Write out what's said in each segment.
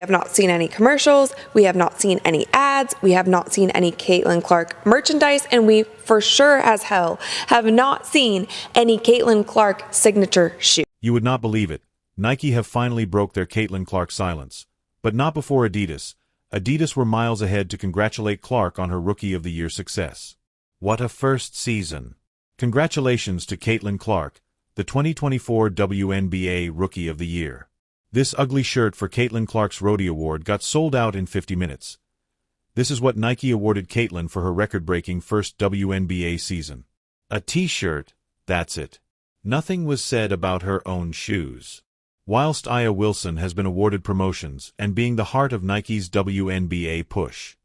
have not seen any commercials, we have not seen any ads, we have not seen any Caitlin Clark merchandise, and we for sure as hell have not seen any Caitlin Clark signature shoe. You would not believe it. Nike have finally broke their Caitlin Clark silence. But not before Adidas. Adidas were miles ahead to congratulate Clark on her Rookie of the Year success. What a first season. Congratulations to Caitlin Clark, the 2024 WNBA Rookie of the Year. This ugly shirt for Caitlin Clark's Roadie Award got sold out in 50 minutes. This is what Nike awarded Caitlin for her record-breaking first WNBA season. A t-shirt, that's it. Nothing was said about her own shoes. Whilst Aya Wilson has been awarded promotions and being the heart of Nike's WNBA push.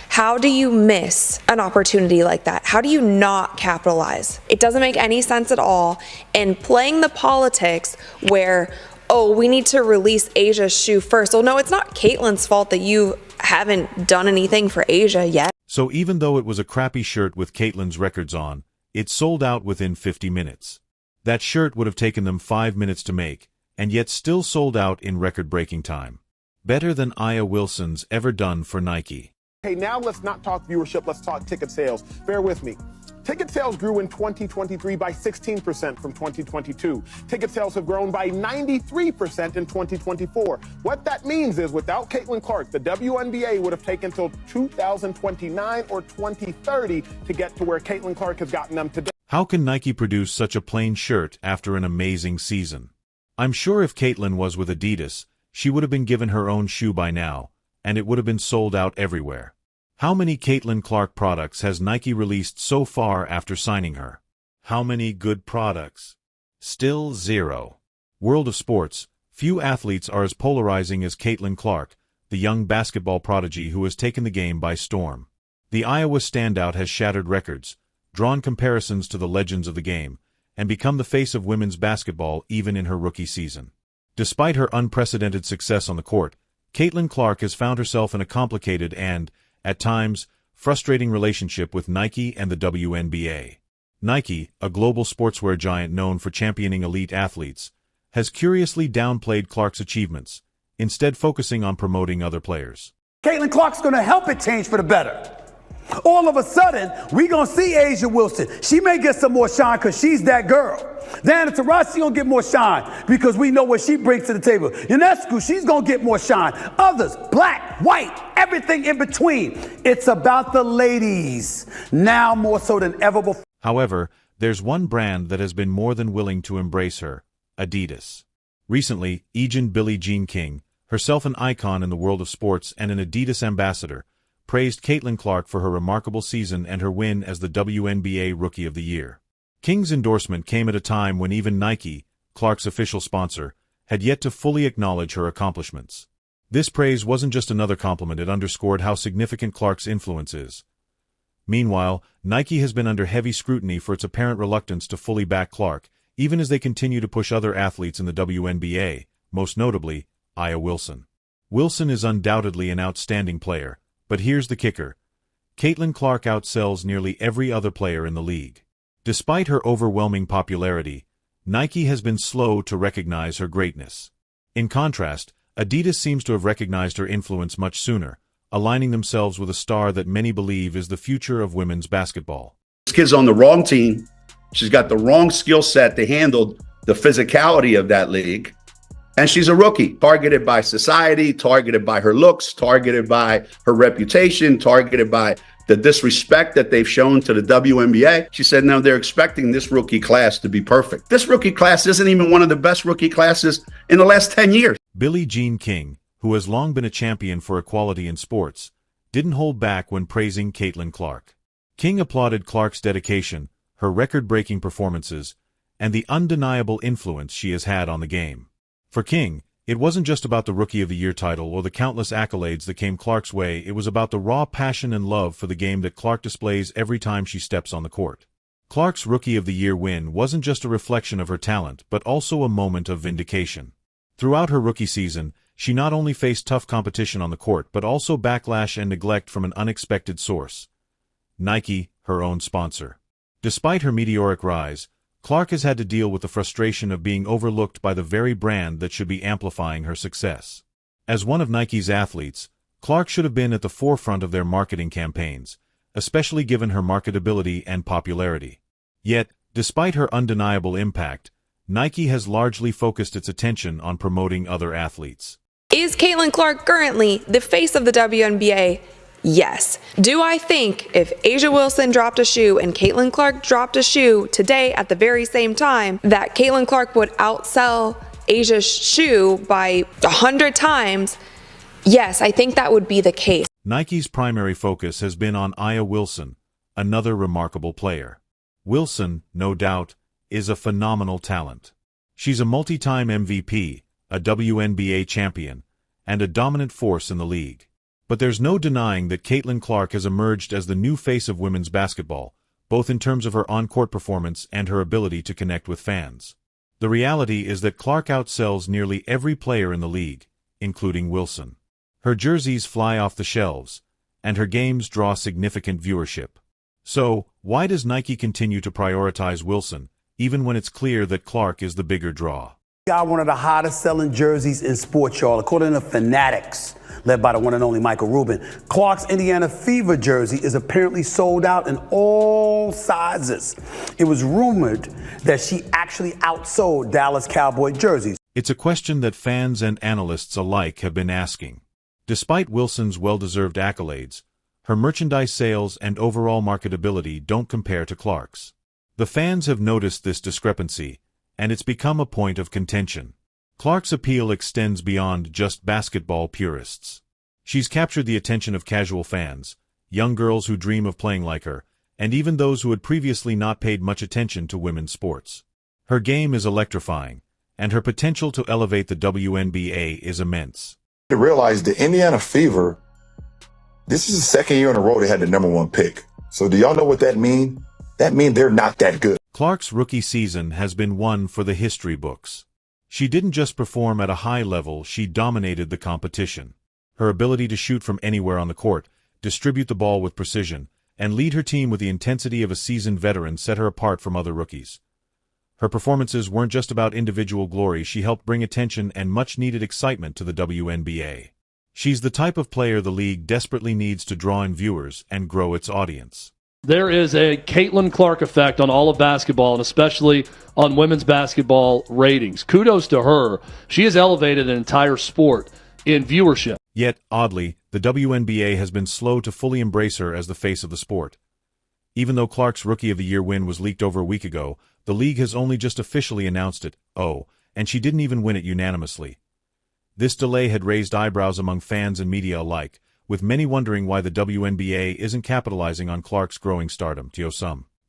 How do you miss an opportunity like that? How do you not capitalize? It doesn't make any sense at all. And playing the politics where, oh, we need to release Asia's shoe first. Well, no, it's not Caitlin's fault that you haven't done anything for Asia yet. So even though it was a crappy shirt with Caitlin's records on, it sold out within 50 minutes. That shirt would have taken them 5 minutes to make, and yet still sold out in record-breaking time. Better than Aya Wilson's ever done for Nike. Hey, now let's not talk viewership, let's talk ticket sales. Bear with me. Ticket sales grew in 2023 by 16% from 2022. Ticket sales have grown by 93% in 2024. What that means is without Caitlin Clark, the WNBA would have taken till 2029 or 2030 to get to where Caitlin Clark has gotten them today. How can Nike produce such a plain shirt after an amazing season? I'm sure if Caitlin was with Adidas, she would have been given her own shoe by now, and it would have been sold out everywhere. How many Caitlin Clark products has Nike released so far after signing her? How many good products? Still zero. World of sports, few athletes are as polarizing as Caitlin Clark, the young basketball prodigy who has taken the game by storm. The Iowa standout has shattered records, drawn comparisons to the legends of the game, and become the face of women's basketball even in her rookie season. Despite her unprecedented success on the court, Caitlin Clark has found herself in a complicated and, at times, frustrating relationship with Nike and the WNBA. Nike, a global sportswear giant known for championing elite athletes, has curiously downplayed Clark's achievements, instead focusing on promoting other players. Caitlin Clark's going to help it change for the better. All of a sudden, we're going to see A'ja Wilson. She may get some more shine because she's that girl. Diana Taurasi going to get more shine because we know what she brings to the table. Ionescu, she's going to get more shine. Others, black, white, everything in between. It's about the ladies, now more so than ever before. However, there's one brand that has been more than willing to embrace her, Adidas. Recently, agent Billie Jean King, herself an icon in the world of sports and an Adidas ambassador, praised Caitlin Clark for her remarkable season and her win as the WNBA Rookie of the Year. King's endorsement came at a time when even Nike, Clark's official sponsor, had yet to fully acknowledge her accomplishments. This praise wasn't just another compliment, it underscored how significant Clark's influence is. Meanwhile, Nike has been under heavy scrutiny for its apparent reluctance to fully back Clark, even as they continue to push other athletes in the WNBA, most notably, Aya Wilson. Wilson is undoubtedly an outstanding player, but here's the kicker. Caitlin Clark outsells nearly every other player in the league. Despite her overwhelming popularity, Nike has been slow to recognize her greatness. In contrast, Adidas seems to have recognized her influence much sooner, aligning themselves with a star that many believe is the future of women's basketball. This kid's on the wrong team. She's got the wrong skill set to handle the physicality of that league. And she's a rookie, targeted by society, targeted by her looks, targeted by her reputation, targeted by the disrespect that they've shown to the WNBA. She said, no, they're expecting this rookie class to be perfect. This rookie class isn't even one of the best rookie classes in the last 10 years. Billie Jean King, who has long been a champion for equality in sports, didn't hold back when praising Caitlin Clark. King applauded Clark's dedication, her record-breaking performances, and the undeniable influence she has had on the game. For King, it wasn't just about the Rookie of the Year title or the countless accolades that came Clark's way, it was about the raw passion and love for the game that Clark displays every time she steps on the court. Clark's Rookie of the Year win wasn't just a reflection of her talent, but also a moment of vindication. Throughout her rookie season, she not only faced tough competition on the court but also backlash and neglect from an unexpected source: Nike, her own sponsor. Despite her meteoric rise, Clark has had to deal with the frustration of being overlooked by the very brand that should be amplifying her success. As one of Nike's athletes, Clark should have been at the forefront of their marketing campaigns, especially given her marketability and popularity. Yet, despite her undeniable impact, Nike has largely focused its attention on promoting other athletes. Is Caitlin Clark currently the face of the WNBA? Yes. Do I think if A'ja Wilson dropped a shoe and Caitlin Clark dropped a shoe today at the very same time, that Caitlin Clark would outsell A'ja's shoe by 100 times? Yes, I think that would be the case. Nike's primary focus has been on A'ja Wilson, another remarkable player. Wilson, no doubt, is a phenomenal talent. She's a multi-time MVP, a WNBA champion, and a dominant force in the league. But there's no denying that Caitlin Clark has emerged as the new face of women's basketball, both in terms of her on-court performance and her ability to connect with fans. The reality is that Clark outsells nearly every player in the league, including Wilson. Her jerseys fly off the shelves, and her games draw significant viewership. So, why does Nike continue to prioritize Wilson, even when it's clear that Clark is the bigger draw? Got one of the hottest selling jerseys in sports, y'all. According to Fanatics, led by the one and only Michael Rubin, Clark's Indiana Fever jersey is apparently sold out in all sizes. It was rumored that she actually outsold Dallas Cowboy jerseys. It's a question that fans and analysts alike have been asking. Despite Wilson's well-deserved accolades, her merchandise sales and overall marketability don't compare to Clark's. The fans have noticed this discrepancy, and it's become a point of contention. Clark's appeal extends beyond just basketball purists. She's captured the attention of casual fans, young girls who dream of playing like her, and even those who had previously not paid much attention to women's sports. Her game is electrifying, and her potential to elevate the WNBA is immense. To realize the Indiana Fever, this is the second year in a row they had the #1 pick. So do y'all know what that means? That means they're not that good. Clark's rookie season has been one for the history books. She didn't just perform at a high level, she dominated the competition. Her ability to shoot from anywhere on the court, distribute the ball with precision, and lead her team with the intensity of a seasoned veteran set her apart from other rookies. Her performances weren't just about individual glory, she helped bring attention and much-needed excitement to the WNBA. She's the type of player the league desperately needs to draw in viewers and grow its audience. There is a Caitlin Clark effect on all of basketball, and especially on women's basketball ratings. Kudos to her. She has elevated an entire sport in viewership. Yet, oddly, the WNBA has been slow to fully embrace her as the face of the sport. Even though Clark's Rookie of the Year win was leaked over a week ago, the league has only just officially announced it, and she didn't even win it unanimously. This delay had raised eyebrows among fans and media alike, with many wondering why the WNBA isn't capitalizing on Clark's growing stardom.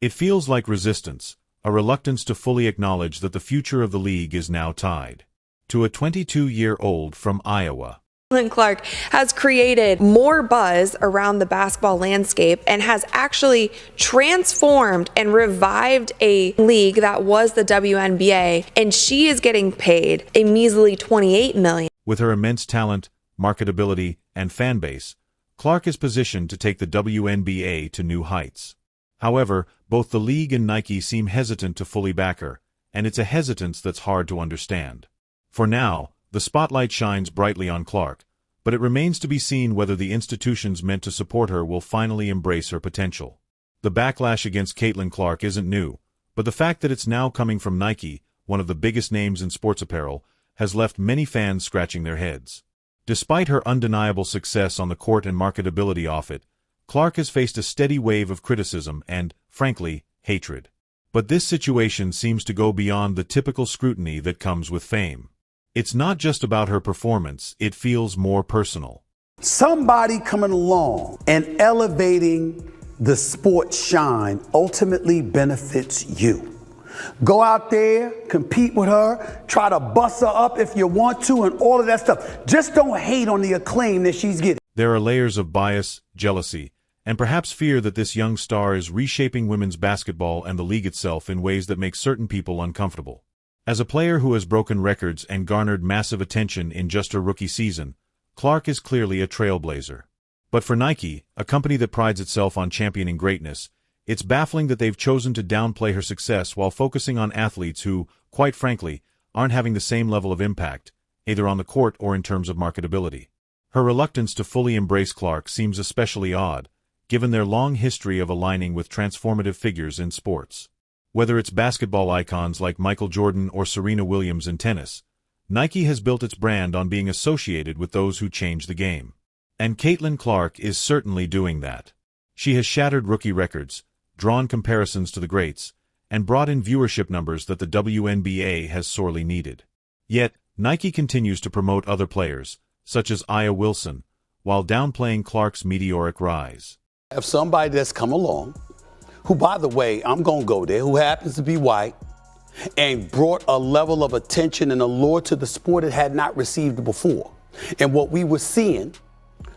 It feels like resistance, a reluctance to fully acknowledge that the future of the league is now tied to a 22-year-old from Iowa. Caitlin Clark has created more buzz around the basketball landscape and has actually transformed and revived a league that was the WNBA, and she is getting paid a measly $28 million. With her immense talent, marketability, and fan base, Clark is positioned to take the WNBA to new heights. However, both the league and Nike seem hesitant to fully back her, and it's a hesitance that's hard to understand. For now, the spotlight shines brightly on Clark, but it remains to be seen whether the institutions meant to support her will finally embrace her potential. The backlash against Caitlin Clark isn't new, but the fact that it's now coming from Nike, one of the biggest names in sports apparel, has left many fans scratching their heads. Despite her undeniable success on the court and marketability off it, Clark has faced a steady wave of criticism and, frankly, hatred. But this situation seems to go beyond the typical scrutiny that comes with fame. It's not just about her performance, it feels more personal. Somebody coming along and elevating the sport shine ultimately benefits you. Go out there, compete with her, try to bust her up if you want to, and all of that stuff. Just don't hate on the acclaim that she's getting. There are layers of bias, jealousy, and perhaps fear that this young star is reshaping women's basketball and the league itself in ways that make certain people uncomfortable. As a player who has broken records and garnered massive attention in just her rookie season, Clark is clearly a trailblazer. But for Nike, a company that prides itself on championing greatness, it's baffling that they've chosen to downplay her success while focusing on athletes who, quite frankly, aren't having the same level of impact, either on the court or in terms of marketability. Her reluctance to fully embrace Clark seems especially odd, given their long history of aligning with transformative figures in sports. Whether it's basketball icons like Michael Jordan or Serena Williams in tennis, Nike has built its brand on being associated with those who change the game. And Caitlin Clark is certainly doing that. She has shattered rookie records, drawn comparisons to the greats, and brought in viewership numbers that the WNBA has sorely needed. Yet, Nike continues to promote other players, such as Aya Wilson, while downplaying Clark's meteoric rise. If somebody that's come along, who, by the way, I'm going to go there, who happens to be white, and brought a level of attention and allure to the sport it had not received before. And what we were seeing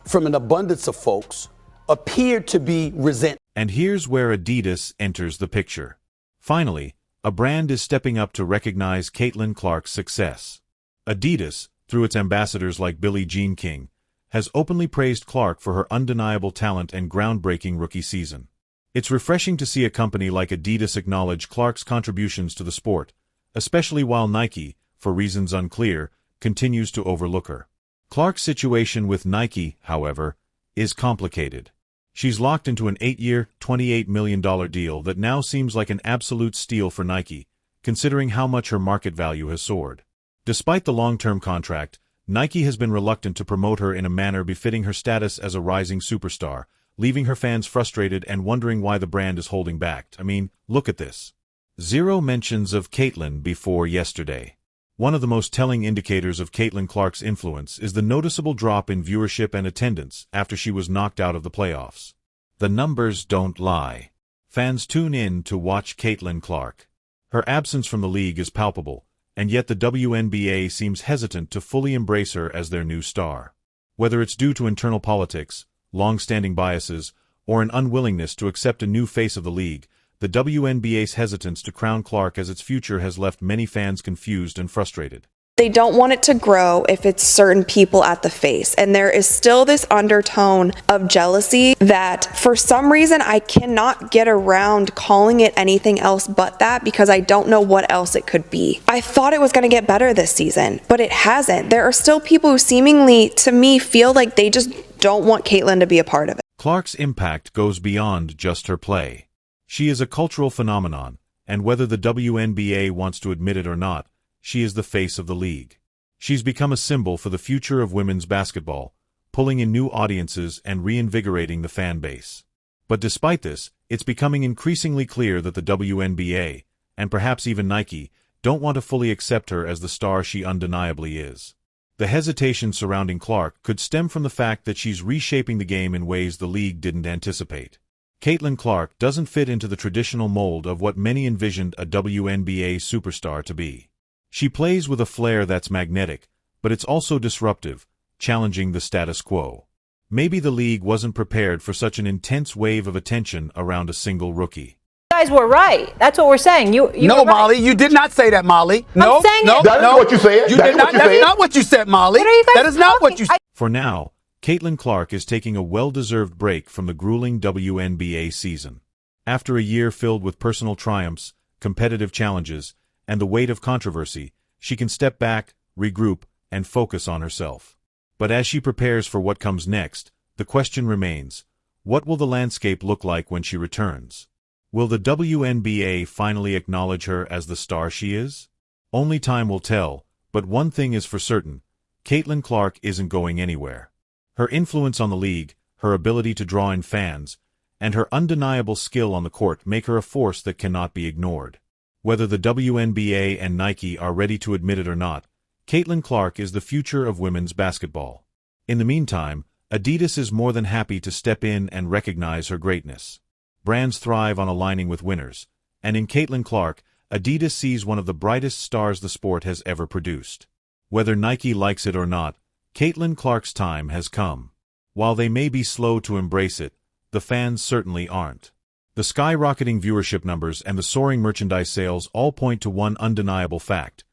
from an abundance of folks appeared to be resentment. And here's where Adidas enters the picture. Finally, a brand is stepping up to recognize Caitlin Clark's success. Adidas, through its ambassadors like Billie Jean King, has openly praised Clark for her undeniable talent and groundbreaking rookie season. It's refreshing to see a company like Adidas acknowledge Clark's contributions to the sport, especially while Nike, for reasons unclear, continues to overlook her. Clark's situation with Nike, however, is complicated. She's locked into an 8-year, $28 million deal that now seems like an absolute steal for Nike, considering how much her market value has soared. Despite the long-term contract, Nike has been reluctant to promote her in a manner befitting her status as a rising superstar, leaving her fans frustrated and wondering why the brand is holding back. I mean, look at this. 0 mentions of Caitlin before yesterday. One of the most telling indicators of Caitlin Clark's influence is the noticeable drop in viewership and attendance after she was knocked out of the playoffs. The numbers don't lie. Fans tune in to watch Caitlin Clark. Her absence from the league is palpable, and yet the WNBA seems hesitant to fully embrace her as their new star. Whether it's due to internal politics, long-standing biases, or an unwillingness to accept a new face of the league, the WNBA's hesitance to crown Clark as its future has left many fans confused and frustrated. They don't want it to grow if it's certain people at the face. And there is still this undertone of jealousy that for some reason I cannot get around calling it anything else but that, because I don't know what else it could be. I thought it was going to get better this season, but it hasn't. There are still people who seemingly, to me, feel like they just don't want Caitlin to be a part of it. Clark's impact goes beyond just her play. She is a cultural phenomenon, and whether the WNBA wants to admit it or not, she is the face of the league. She's become a symbol for the future of women's basketball, pulling in new audiences and reinvigorating the fan base. But despite this, it's becoming increasingly clear that the WNBA, and perhaps even Nike, don't want to fully accept her as the star she undeniably is. The hesitation surrounding Clark could stem from the fact that she's reshaping the game in ways the league didn't anticipate. Caitlin Clark doesn't fit into the traditional mold of what many envisioned a WNBA superstar to be. She plays with a flair that's magnetic, but it's also disruptive, challenging the status quo. Maybe the league wasn't prepared for such an intense wave of attention around a single rookie. You guys were right. That's what we're saying. You No, were right. Molly, you did not say that, Molly. No, saying no, it. That is no. what you said. You That did is not. what you That's said. not what you said, Molly. What are you guys That is not what you talking? said. For now, Caitlin Clark is taking a well-deserved break from the grueling WNBA season. After a year filled with personal triumphs, competitive challenges, and the weight of controversy, she can step back, regroup, and focus on herself. But as she prepares for what comes next, the question remains, what will the landscape look like when she returns? Will the WNBA finally acknowledge her as the star she is? Only time will tell, but one thing is for certain, Caitlin Clark isn't going anywhere. Her influence on the league, her ability to draw in fans, and her undeniable skill on the court make her a force that cannot be ignored. Whether the WNBA and Nike are ready to admit it or not, Caitlin Clark is the future of women's basketball. In the meantime, Adidas is more than happy to step in and recognize her greatness. Brands thrive on aligning with winners, and in Caitlin Clark, Adidas sees one of the brightest stars the sport has ever produced. Whether Nike likes it or not, Caitlin Clark's time has come. While they may be slow to embrace it, the fans certainly aren't. The skyrocketing viewership numbers and the soaring merchandise sales all point to one undeniable fact.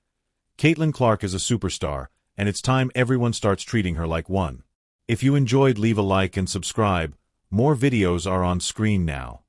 Caitlin Clark is a superstar, and it's time everyone starts treating her like one. If you enjoyed, leave a like and subscribe. More videos are on screen now.